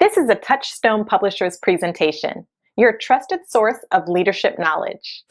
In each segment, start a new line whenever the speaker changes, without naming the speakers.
This is a Touchstone Publishers presentation, your trusted source of leadership knowledge.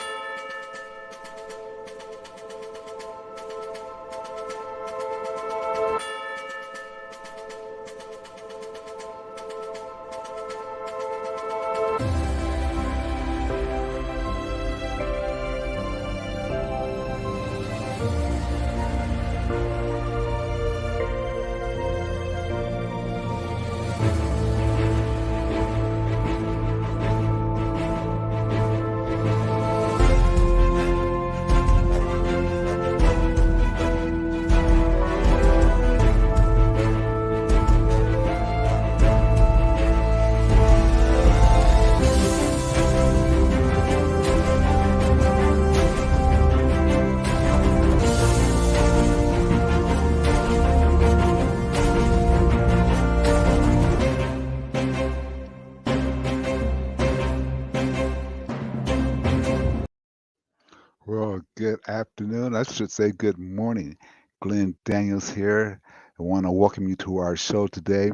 Well, good afternoon. I should say good morning. Glenn Daniels here. I want to welcome you to our show today.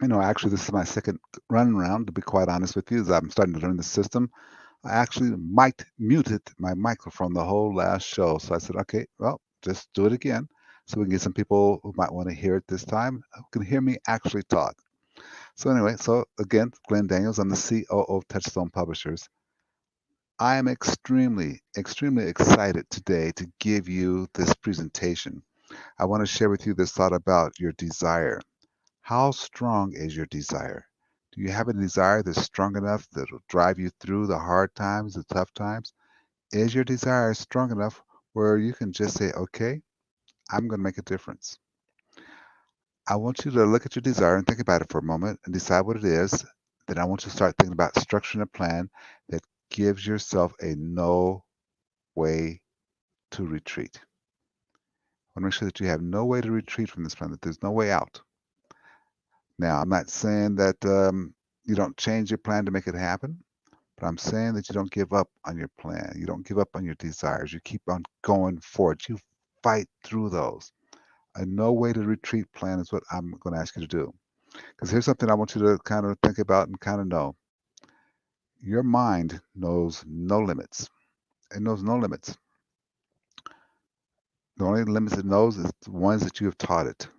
Actually, this is my second run around, to be quite honest with you, as I'm starting to learn the system. I actually muted my microphone the whole last show. So I said, okay, well, just do it again so we can get some people who might want to hear it this time, who can hear me actually talk. So anyway, so again, Glenn Daniels, I'm the COO of Touchstone Publishers. I am extremely excited today to give you this presentation. I want to share with you this thought about your desire. How strong is your desire? Do you have a desire that's strong enough that will drive you through the hard times, the tough times? Is your desire strong enough where you can just say, okay, I'm going to make a difference? I want you to look at your desire and think about it for a moment and decide what it is. Then I want you to start thinking about structuring a plan that gives yourself a no way to retreat. I want to make sure that you have no way to retreat from this plan, that there's no way out. Now, I'm not saying that you don't change your plan to make it happen, but I'm saying that you don't give up on your plan. You don't give up on your desires. You keep on going forward. You fight through those. A no way to retreat plan is what I'm going to ask you to do. Because here's something I want you to kind of think about and kind of know. Your mind knows no limits. It knows no limits. The only limits it knows is the ones that you have taught it.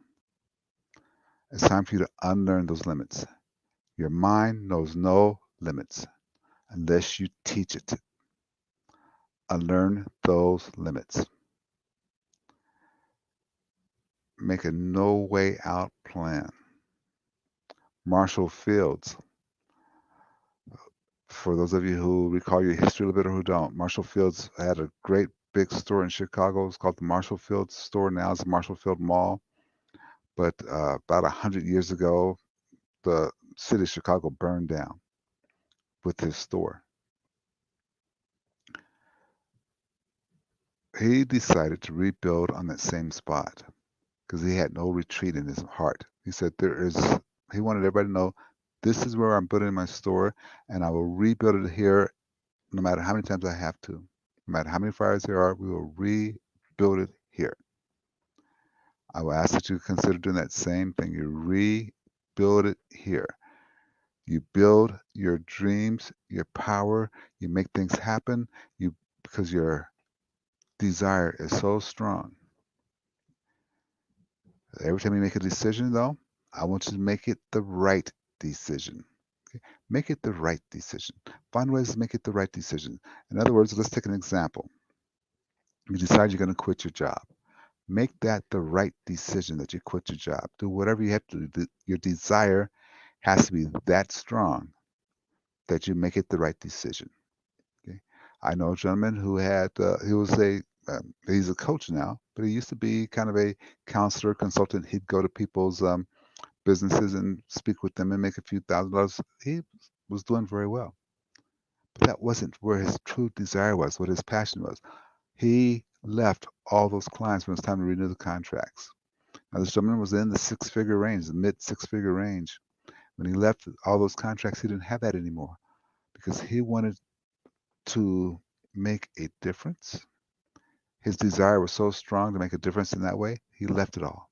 It's time for you to unlearn those limits. Your mind knows no limits unless you teach it. Unlearn those limits. Make a no way out plan. Marshall Fields, for those of you who recall your history a little bit or who don't, Marshall Fields had a great big store in Chicago. It's called the Marshall Fields store. Now it's the Marshall Field Mall. But about 100 years ago, the city of Chicago burned down with his store. He decided to rebuild on that same spot because he had no retreat in his heart. He said he wanted everybody to know, this is where I'm building my store, and I will rebuild it here no matter how many times I have to. No matter how many fires there are, we will rebuild it here. I will ask that you consider doing that same thing. You rebuild it here. You build your dreams, your power, you make things happen, because your desire is so strong. Every time you make a decision, though, I want you to make it the right decision. Okay? Make it the right decision. Find ways to make it the right decision. In other words, let's take an example. You decide you're going to quit your job. Make that the right decision that you quit your job. Do whatever you have to do. Your desire has to be that strong that you make it the right decision. Okay? I know a gentleman who he's a coach now, but he used to be kind of a counselor, consultant. He'd go to people's businesses and speak with them and make a few $1,000s. He was doing very well. But that wasn't where his true desire was, what his passion was. He left all those clients when it was time to renew the contracts. Now, this gentleman was in the six-figure range, the mid six-figure range. When he left all those contracts, he didn't have that anymore because he wanted to make a difference. His desire was so strong to make a difference in that way, he left it all.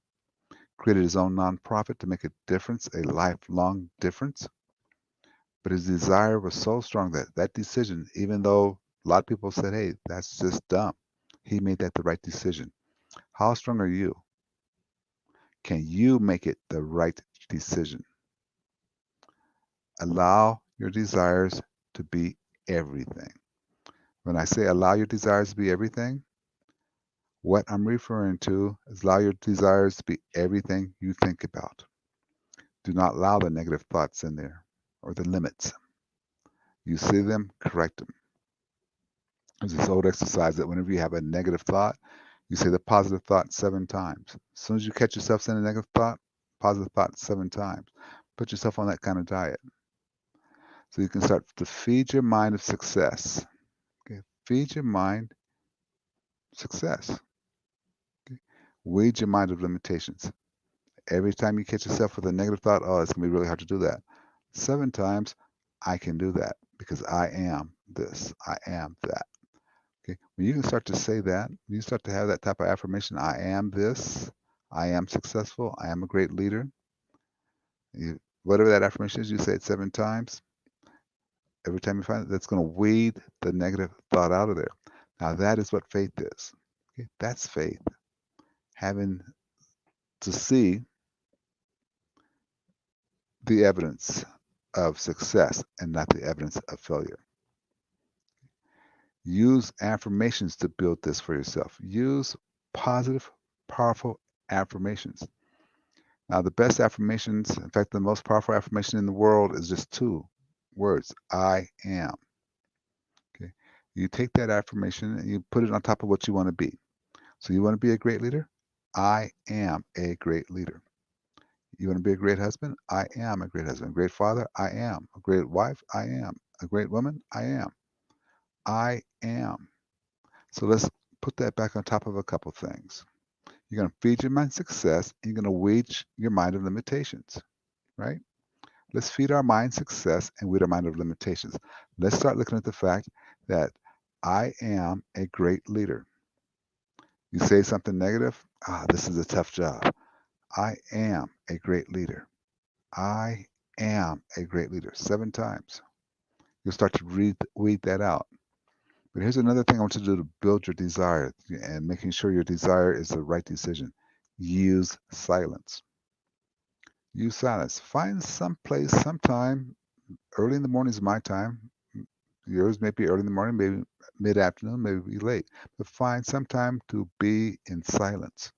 created his own nonprofit to make a difference, a lifelong difference. But his desire was so strong that that decision, even though a lot of people said, hey, that's just dumb, he made that the right decision. How strong are you? Can you make it the right decision? Allow your desires to be everything. When I say allow your desires to be everything, what I'm referring to is allow your desires to be everything you think about. Do not allow the negative thoughts in there or the limits. You see them, correct them. There's this old exercise that whenever you have a negative thought, you say the positive thought 7 times. As soon as you catch yourself saying a negative thought, positive thought 7 times. Put yourself on that kind of diet. So you can start to feed your mind of success. Okay? Feed your mind success. Okay? Weed your mind of limitations. Every time you catch yourself with a negative thought, oh, it's going to be really hard to do that. 7 times, I can do that because I am this, I am that. Okay. When you can start to say that, when you start to have that type of affirmation, I am this, I am successful, I am a great leader. Whatever that affirmation is, you say it 7 times. Every time you find it, that's going to weed the negative thought out of there. Now, that is what faith is. Okay? That's faith. Having to see the evidence of success and not the evidence of failure. Use affirmations to build this for yourself. Use positive, powerful affirmations. Now, the best affirmations, in fact, the most powerful affirmation in the world is just 2 words: I am. Okay. You take that affirmation and you put it on top of what you want to be. So, you want to be a great leader? I am a great leader. You want to be a great husband? I am a great husband. A great father? I am. A great wife? I am. A great woman? I am. I am. So let's put that back on top of a couple things. You're going to feed your mind success. And you're going to weed your mind of limitations, right? Let's feed our mind success and weed our mind of limitations. Let's start looking at the fact that I am a great leader. You say something negative, this is a tough job. I am a great leader. I am a great leader. 7 times. You'll start to weed that out. But here's another thing I want you to do to build your desire and making sure your desire is the right decision. Use silence. Use silence. Find some place, sometime, early in the morning is my time. Yours may be early in the morning, maybe mid-afternoon, maybe late. But find some time to be in silence.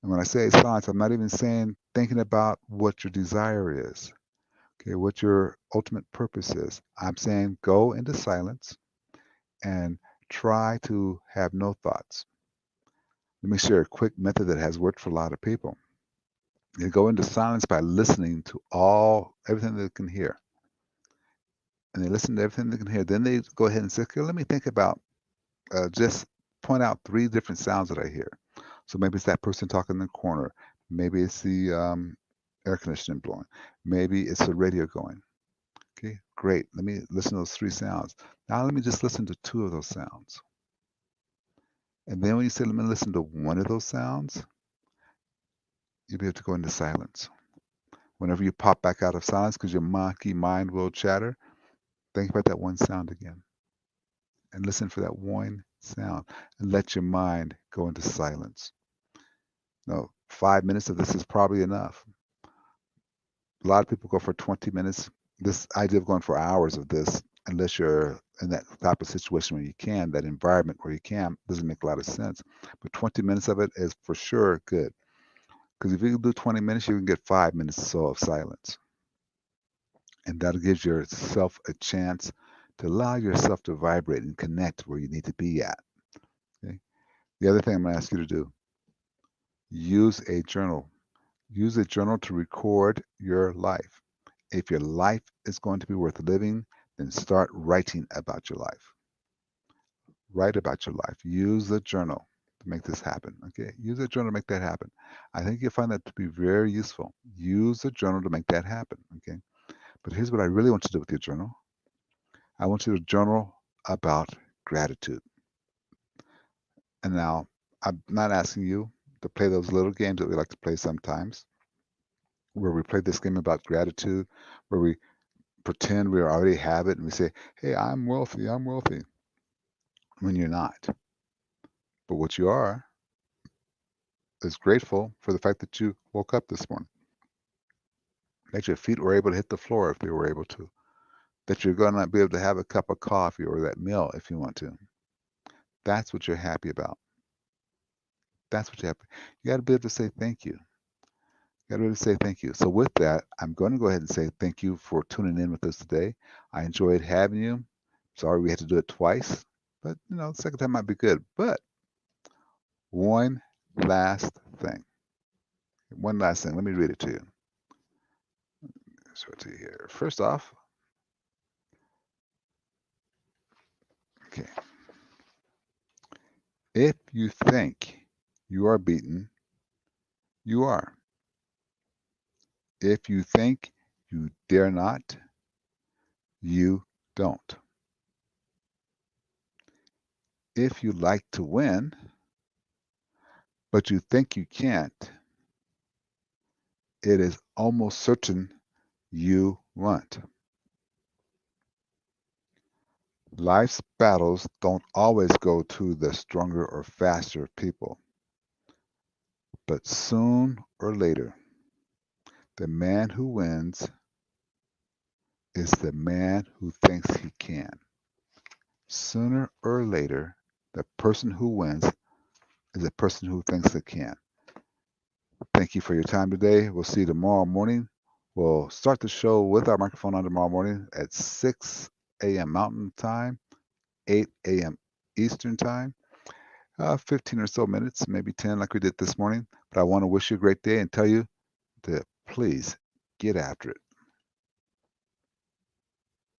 And when I say silence, I'm not even saying thinking about what your desire is, okay, what your ultimate purpose is. I'm saying go into silence and try to have no thoughts. Let me share a quick method that has worked for a lot of people. They go into silence by listening to everything they can hear. And they listen to everything they can hear. Then they go ahead and say, okay, let me think about, just point out 3 different sounds that I hear. So maybe it's that person talking in the corner. Maybe it's the air conditioning blowing. Maybe it's the radio going. Okay, great. Let me listen to those 3 sounds. Now let me just listen to 2 of those sounds. And then when you say, let me listen to 1 of those sounds, you'll be able to go into silence. Whenever you pop back out of silence, because your monkey mind will chatter, think about that 1 sound again. And listen for that 1 sound. And let your mind go into silence. Now, 5 minutes of this is probably enough. A lot of people go for 20 minutes. This idea of going for hours of this, unless you're in that type of situation where you can, that environment where you can, doesn't make a lot of sense. But 20 minutes of it is for sure good. Because if you can do 20 minutes, you can get 5 minutes or so of silence. And that gives yourself a chance to allow yourself to vibrate and connect where you need to be at. Okay? The other thing I'm going to ask you to do, use a journal. Use a journal to record your life. If your life is going to be worth living, then start writing about your life. Write about your life. Use a journal to make this happen. Okay, use a journal to make that happen. I think you'll find that to be very useful. Use a journal to make that happen. Okay, but here's what I really want you to do with your journal. I want you to journal about gratitude. And now, I'm not asking you to play those little games that we like to play sometimes, where we play this game about gratitude, where we pretend we already have it and we say, hey, I'm wealthy, when you're not. But what you are is grateful for the fact that you woke up this morning, that your feet were able to hit the floor if they were able to, that you're going to be able to have a cup of coffee or that meal if you want to. That's what you're happy about. That's what you have. You got to be able to say thank you. You got to be able to say thank you. So with that, I'm going to go ahead and say thank you for tuning in with us today. I enjoyed having you. Sorry we had to do it twice, but the second time might be good. But one last thing. One last thing. Let me read it to you. Show it to you here. First off, okay. If you think you are beaten, you are. If you think you dare not, you don't. If you like to win, but you think you can't, it is almost certain you won't. Life's battles don't always go to the stronger or faster people, but soon or later, the man who wins is the man who thinks he can. Sooner or later, the person who wins is the person who thinks they can. Thank you for your time today. We'll see you tomorrow morning. We'll start the show with our microphone on tomorrow morning at 6 a.m. Mountain Time, 8 a.m. Eastern Time. 15 or so minutes, maybe 10 like we did this morning. But I want to wish you a great day and tell you to please get after it.